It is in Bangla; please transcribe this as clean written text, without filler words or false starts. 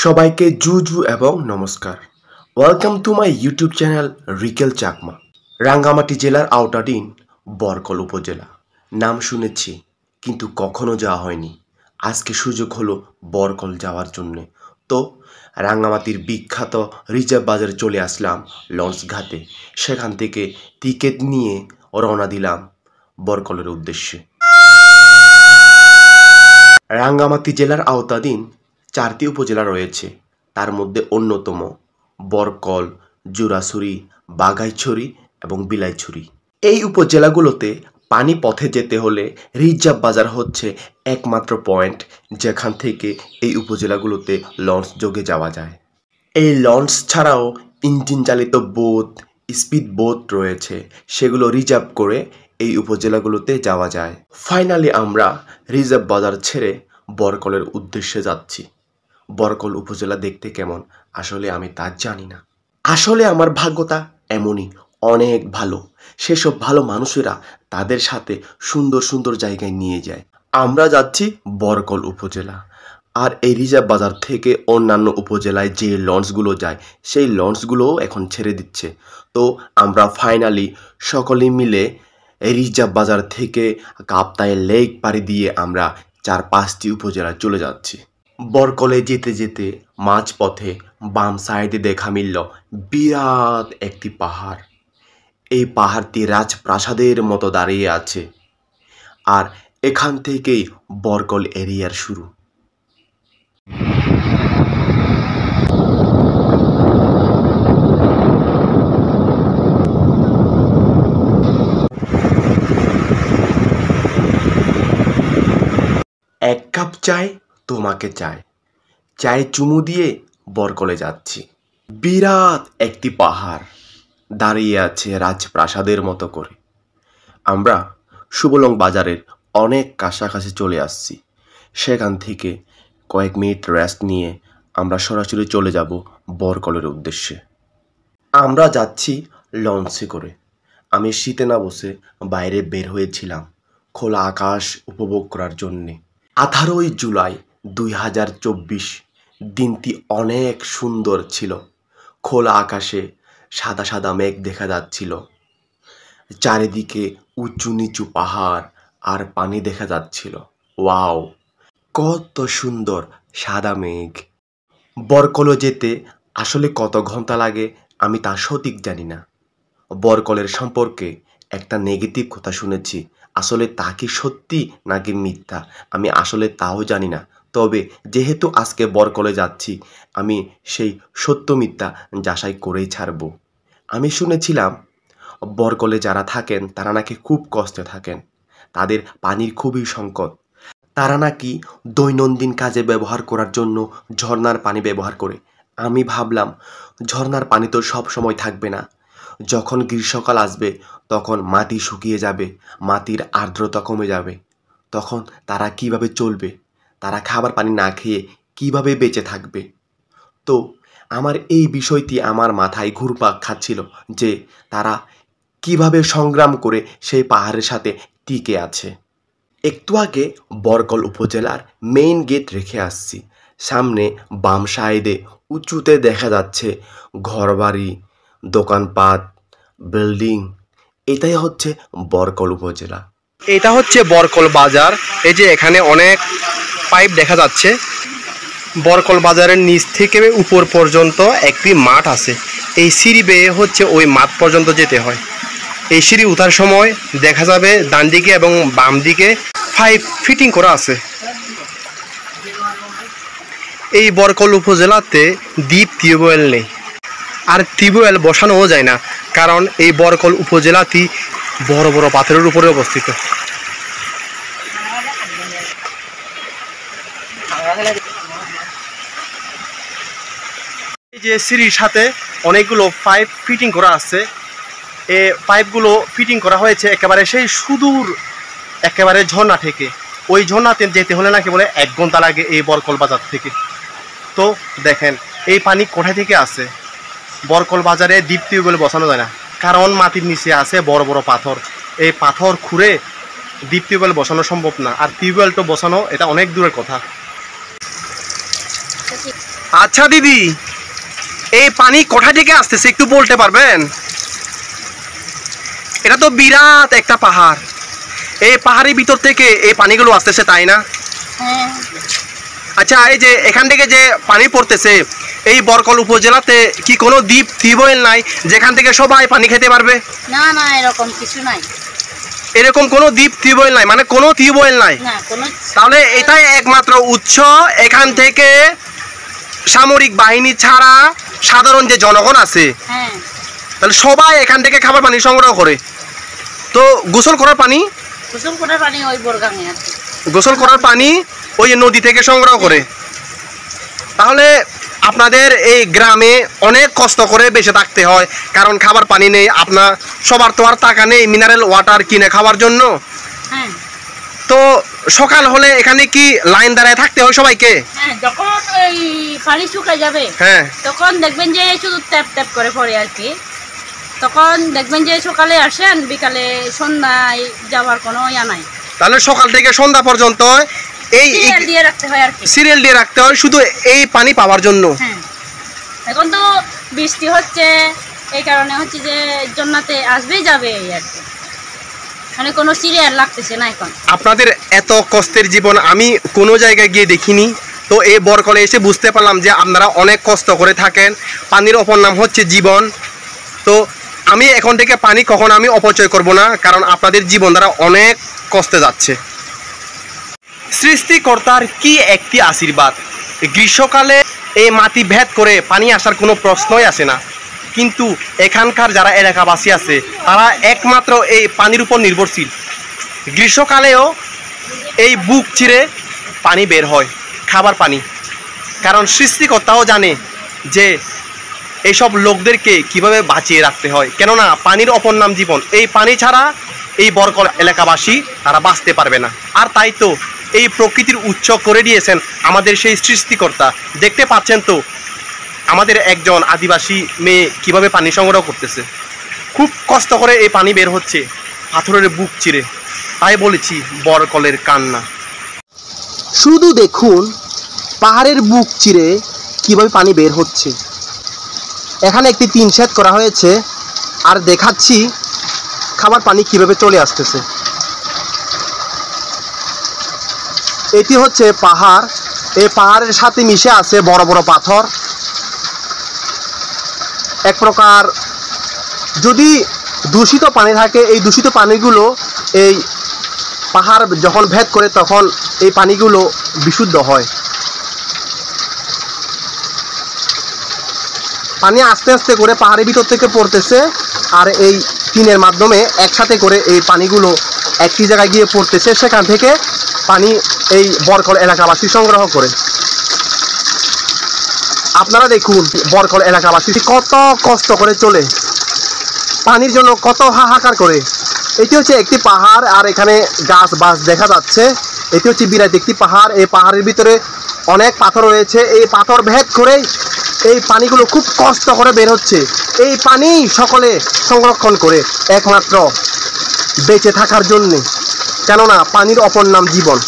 সবাইকে জুজু এবং নমস্কার। Welcome to my YouTube channel Rikel Chakma. Rangamati জেলার আওতাধীন বরকল উপজেলা। নাম শুনেছি কিন্তু কখনো যাওয়া হয়নি। আজকে সুযোগ হলো বরকল যাওয়ার জন্যে। তো রাঙ্গামাটির বিখ্যাত রিজার্ভ বাজারে চলে আসলাম লঞ্চ ঘাটে। সেখান থেকে টিকিট নিয়ে রওনা দিলাম বরকলের উদ্দেশ্যে। রাঙ্গামাটি জেলার আওতাধীন 4টি উপজেলা রয়েছে। তার মধ্যে অন্যতম বরকল, জুরাছড়ি, বাঘাইছড়ি এবং বিলাইছড়ি। এই উপজেলাগুলোতে পানি পথে যেতে হলে রিজার্ভ বাজার হচ্ছে একমাত্র পয়েন্ট যেখান থেকে এই উপজেলাগুলোতে লঞ্চ যোগে যাওয়া যায়। এই লঞ্চ ছাড়াও ইঞ্জিন চালিত বোট, স্পিড বোট রয়েছে, সেগুলো রিজার্ভ করে এই উপজেলাগুলোতে যাওয়া যায়। ফাইনালি আমরা রিজার্ভ বাজার ছেড়ে বরকলের উদ্দেশ্যে যাচ্ছি। বরকল উপজেলা দেখতে কেমন আসলে আমি তা জানি না। আসলে আমার ভাগ্যটা এমনই, অনেক ভালো। সেসব ভালো মানুষেরা তাদের সাথে সুন্দর সুন্দর জায়গায় নিয়ে যায়। আমরা যাচ্ছি বরকল উপজেলা, আর এই রিজার্ভ বাজার থেকে অন্যান্য উপজেলায় যে লঞ্চগুলো যায় সেই লঞ্চগুলোও এখন ছেড়ে দিচ্ছে। তো আমরা ফাইনালি সকলে মিলে রিজার্ভ বাজার থেকে কাপ্তাই লেক পাড়ি দিয়ে আমরা 4-5টি উপজেলায় চলে যাচ্ছি। বরকলে যেতে যেতে মাঝপথে বাম সাইডে দেখা মিলল বিরাট একটি পাহাড়। এই পাহাড়টি রাজপ্রাসাদের মতো দাঁড়িয়ে আছে, আর এখান থেকেই বরকল এরিয়ার শুরু। এক কাপ চায় তোমাকে চায়, চায়ে চুমু দিয়ে বরকলে যাচ্ছি। বিরাট একটি পাহাড় দাঁড়িয়ে আছে রাজপ্রাসাদের মতো করে। আমরা সুবলং বাজারের অনেক কাছাকাছি চলে আসছি। সেখান থেকে কয়েক মিনিট রেস্ট নিয়ে আমরা সরাসরি চলে যাব বরকলের উদ্দেশ্যে। আমরা যাচ্ছি লঞ্চে করে। আমি শীতে না বসে বাইরে বের হয়েছিলাম খোলা আকাশ উপভোগ করার জন্যে। 18ই জুলাই 2024 দিনটি অনেক সুন্দর ছিল। খোলা আকাশে সাদা সাদা মেঘ দেখা যাচ্ছিল, চারিদিকে উঁচু নিচু পাহাড় আর পানি দেখা যাচ্ছিল। ওয়াও, কত সুন্দর সাদা মেঘ! বরকলে যেতে আসলে কত ঘন্টা লাগে আমি তা সঠিক জানি না। বরকলের সম্পর্কে একটা নেগেটিভ কথা শুনেছি, আসলে তা কি সত্যি নাকি মিথ্যা আমি আসলে তাও জানি না। তবে যেহেতু আজকে বরকলে যাচ্ছি, আমি সেই সত্য মিথ্যা যাচাই করেই ছাড়ব। আমি শুনেছিলাম বরকলে যারা থাকেন তারা নাকি খুব কষ্টে থাকেন, তাদের পানির খুবই সংকট। তারা নাকি দৈনন্দিন কাজে ব্যবহার করার জন্য ঝর্ণার পানি ব্যবহার করে। আমি ভাবলাম ঝর্ণার পানি তো সব সময় থাকবে না, যখন গ্রীষ্মকাল আসবে তখন মাটি শুকিয়ে যাবে, মাটির আর্দ্রতা কমে যাবে, তখন তারা কিভাবে চলবে? তারা খাবার পানি না খেয়ে কিভাবে বেঁচে থাকবে? তো আমার এই বিষয়টি আমার মাথায় ঘুরপাক খাচ্ছিল যে তারা কিভাবে সংগ্রাম করে সেই পাহাড়ের সাথে টিকে আছে। একটু আগে বরকল উপজেলার মেইন গেট রেখে আসছি। সামনে বাম সাইডে উঁচুতে দেখা যাচ্ছে ঘরবাড়ি, দোকানপাট, বিল্ডিং। এটাই হচ্ছে বরকল উপজেলা। এটা হচ্ছে বরকল বাজার। এই যে এখানে অনেক পাইপ দেখা যাচ্ছে। বরকল বাজারের নিচ থেকে উপর পর্যন্ত একটি মাঠ আছে। এই সিঁড়ি বেয়ে হচ্ছে ওই মাঠ পর্যন্ত যেতে হয়। এই সিঁড়ি ওঠার সময় দেখা যাবে ডান দিকে এবং বাম দিকে পাইপ ফিটিং করা আছে। এই বরকল উপজেলাতে ডিপ টিউবওয়েল নেই, আর টিউবওয়েল বসানোও যায় না, কারণ এই বরকল উপজেলাটি বড় বড় পাথরের উপরে অবস্থিত। এই যে সিঁড়ির সাথে অনেকগুলো পাইপ ফিটিং করা আছে। এই পাইপগুলো ফিটিং করা হয়েছে একেবারে সেই সুদূর একেবারে ঝর্ণা থেকে। ওই ঝর্ণাতে যেতে হলে নাকি বলে 1 ঘন্টা লাগে এই বরকল বাজার থেকে। তো দেখেন এই পানি কোথায় থেকে আসে। বরকল বাজারে ডিপ টিউবওয়েল বসানো যায় না, কারণ মাটির নিচে আছে বড় বড় পাথর। এই পাথর খুঁড়ে ডিপ টিউবওয়েল বসানো সম্ভব না, আর টিউবওয়েল তো বসানো এটা অনেক দূরের কথা। আচ্ছা দিদি, এই পানি কোথা থেকে আসতেছে একটু বলতে পারবেন? এটা তো বিরাট একটা পাহাড়, এই পাহাড়ের ভিতর থেকে এই পানিগুলো আসতেছে, তাই না? হ্যাঁ। আচ্ছা, এই যে এখান থেকে যে পানি পড়তেছে, এই বরকল উপজেলাতে কি কোনো দ্বীপ টিউবওয়েল নাই যেখান থেকে সবাই পানি খেতে পারবে? না না, এরকম কিছু নাই। এরকম কোনো দ্বীপ টিউবওয়েল নাই, মানে কোনো টিউবওয়েল নাই? না, কোনো। তাহলে এটাই একমাত্র উৎস। এখান থেকে সামরিক বাহিনী ছাড়া সাধারণ যে জনগণ আছে, হ্যাঁ, তাহলে সবাই এখান থেকে খাবার পানি সংগ্রহ করে। তো গোসল করার পানি, গোসল করার পানি ওই বোরগাঙে আছে। গোসল করার পানি ওই নদী থেকে সংগ্রহ করে। তাহলে আপনাদের এই গ্রামে অনেক কষ্ট করে বেঁচে থাকতে হয়, কারণ খাবার পানি নেই। আপনার সবার তো আর টাকা নেই মিনারেল ওয়াটার কিনে খাওয়ার জন্য। হ্যাঁ তো সকাল হলে এখানে কি লাইন দাঁড়ায় থাকতে হয় সবাইকে? হ্যাঁ, যখন এই পানি শুকায় যাবে, হ্যাঁ, তখন দেখবেন যে শুধু ট্যাপ ট্যাপ করে পড়ে আর কি। তখন দেখবেন যে সকালে আসেন, বিকালে সন্ধ্যায় যাওয়ার কোনো ইয়া নাই। তাহলে সকাল থেকে সন্ধ্যা পর্যন্ত এই সিরিয়াল দিয়ে রাখতে হয় আর কি। সিরিয়াল দিয়ে রাখতে হয় শুধু এই পানি পাওয়ার জন্য। হ্যাঁ, এখন তো বৃষ্টি হচ্ছে, এই কারণে হচ্ছে যে জন্নাতে আসবেই যাবে এই আর কি, মানে কোনো সিরিয়াল লাগতেছে না এখন। আপনাদের এত কষ্টের জীবন আমি কোনো জায়গায় গিয়ে দেখিনি। তো এই বরকলে এসে বুঝতে পারলাম যে আপনারা অনেক কষ্ট করে থাকেন। পানির অপর নাম হচ্ছে জীবন। তো আমি এখন থেকে পানি কখনো আমি অপচয় করব না, কারণ আপনাদের জীবন দ্বারা অনেক কষ্টে যাচ্ছে। সৃষ্টিকর্তার কি একটি আশীর্বাদ! গ্রীষ্মকালে এই মাটি ভেদ করে পানি আসার কোনো প্রশ্নই আসে না, কিন্তু এখানকার যারা এলাকাবাসী আছে তারা একমাত্র এই পানির উপর নির্ভরশীল। গ্রীষ্মকালেও এই বুক চিরে পানি বের হয়, খাবার পানি। কারণ সৃষ্টিকর্তাও জানে যে এইসব লোকদেরকে কিভাবে বাঁচিয়ে রাখতে হয়, কেননা পানির অপর নাম জীবন। এই পানি ছাড়া এই বরকল এলাকাবাসী তারা বাঁচতে পারবে না। আর তাই তো এই প্রকৃতির উৎস করে দিয়েছেন আমাদের সেই সৃষ্টিকর্তা। দেখতে পাচ্ছেন তো আমাদের একজন আদিবাসী মেয়ে কিভাবে পানি সংগ্রহ করতেছে। খুব কষ্ট করে এই পানি বের হচ্ছে পাথরের বুক চিরে। তাই বলেছি বরকলের কান্না। শুধু দেখুন পাহাড়ের বুক চিরে কিভাবে পানি বের হচ্ছে। এখানে একটি টিন শেড করা হয়েছে, আর দেখাচ্ছি খাবার পানি কিভাবে চলে আসতেছে। এটি হচ্ছে পাহাড়, এই পাহাড়ের সাথে মিশে আছে বড় বড় পাথর। এক প্রকার যদি দূষিত পানি থাকে, এই দূষিত পানিগুলো এই পাহাড় যখন ভেদ করে তখন এই পানিগুলো বিশুদ্ধ হয়। পানি আস্তে আস্তে করে পাহাড়ের ভিতর থেকে পড়তেছে, আর এই টিনের মাধ্যমে একসাথে করে এই পানিগুলো একটি জায়গায় গিয়ে পড়তেছে। সেখান থেকে পানি এই বরকল এলাকাবাসী সংগ্রহ করে। আপনারা দেখুন বরকল এলাকাবাসী কত কষ্ট করে চলে, পানির জন্য কত হাহাকার করে। এটি হচ্ছে একটি পাহাড়, আর এখানে গাছ বাস দেখা যাচ্ছে। এটি হচ্ছে বিরাট একটি পাহাড়। এই পাহাড়ের ভিতরে অনেক পাথর রয়েছে। এই পাথর ভেদ করেই এই পানিগুলো খুব কষ্ট করে বের হচ্ছে। এই পানি সকলে সংরক্ষণ করে একমাত্র বেঁচে থাকার জন্যে, কেননা পানির অপর নাম জীবন।